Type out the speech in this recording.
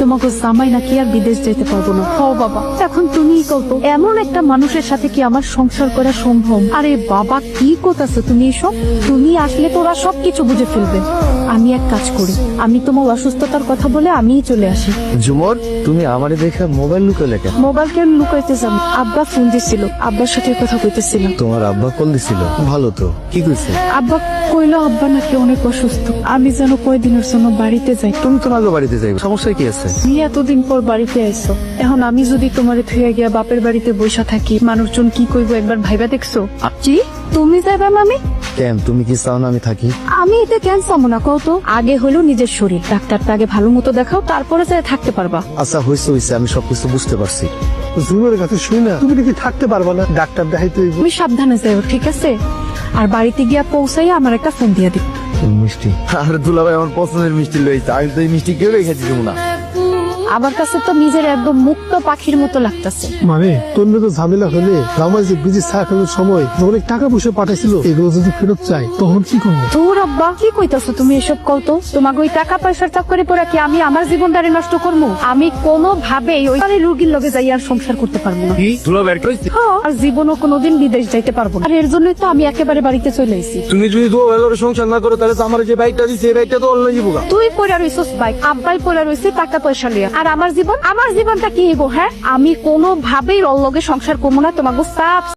তোমাকে জামাই নাকি আর বিদেশ যেতে পারবো না। ও বাবা, এখন তুমিই কত, এমন একটা মানুষের সাথে কি আমার সংসার করা সম্ভব? আরে বাবা, কি করতেছো তুমি এসব? তুমি আসলে তোরা সবকিছু বুঝে ফেলবে। আমি এক কাজ করি, আমি তোমার অসুস্থতার কথা বলে আমিই চলে আসি। ঝুমর, তুমি আমারে দেখে মোবাইল লুকালে কেন? মোবাইল কেন লুকাইতে যাবো? আব্বা ফোন দিছিল, আব্বার সাথে কথা কইতেছিলাম। তোমার আব্বা কল দিছিল? ভালো তো, কি কইছে? আব্বা কইলো আব্বা নাকি অনেক অসুস্থ, আমি যেন কয়দিনের জন্য বাড়িতে যাই। তুমি তো নাগো বাড়িতে যাইবে, সমস্যা কি আছে? তুমি এতদিন পর বাড়িতে আইছো, এখন আমি যদি তোমারে থুয়ে গিয়া বাপের বাড়িতে বসে থাকি, মানুষজন কি কইবো একবার ভাইবা দেখছো? কি তুমি যাইবা মামি? কেন, তুমি কি চাও না আমি থাকি? আমি এতে কেন চাবো না কও তো? আগে হলো নিজের শরীর, ডাক্তারটা আগে ভালো মতো দেখাও, তারপরে যাই থাকতে পারবা। আচ্ছা হইছে হইছে, আমি সবকিছু বুঝতে পারছি। জুমের কাছে শুই না, তুমি নাকি থাকতে পারবা না, ডাক্তার দেখাইতে হইব। তুমি সাবধানে যাও, ঠিক আছে? আর বাড়িতে গিয়া পৌঁছাই আমার একটা ফোন দিয়া দিও। মিষ্টি, আর দুলাভাই আমার পছন্দের মিষ্টি লইছে, আমি তো এই মিষ্টি কেউ রেখেছি না। আমার কাছে তো নিজের একদম মুক্ত পাখির মতো লাগতেছে। মানে তোর তো ঝামেলা হলে জামাই যে বিজি সাইকেলের সময় যে অনেক টাকা পয়সা পাঠাইছিল, এগুলো যদি ফেরত চাই তখন কি করবো? তোর আব্বা কি কইতাছো তুমি এসব? কত তোমাকে ওই টাকা পয়সার চক্করে পড়ে কি আমি আমার জীবনটারে নষ্ট করবো? আমি কোনো ভাবেই ওই রুগীর লগে যাই আর সংসার করতে পারবো না। হ্যাঁ, আর জীবনও কোনোদিন বিদেশ যাইতে পারবো না। আর এর জন্যই তো আমি একেবারে বাড়িতে চলে এসেছি। তুমি যদি তো ভালো সংসার না করো, তাহলে তো আমার যে বাইকটা দিছে এই বাইকটা তো অন্য যাবো। তুই পড়া রইছিস বাইক, আব্বাই পড়া রইছে টাকা পয়সা লিয়া। আর আমার জীবনটা কি হইব? হ্যাঁ, আমি কোনো ভাবেই ওর লগে সংসার করবো না। তোমাকে সাফ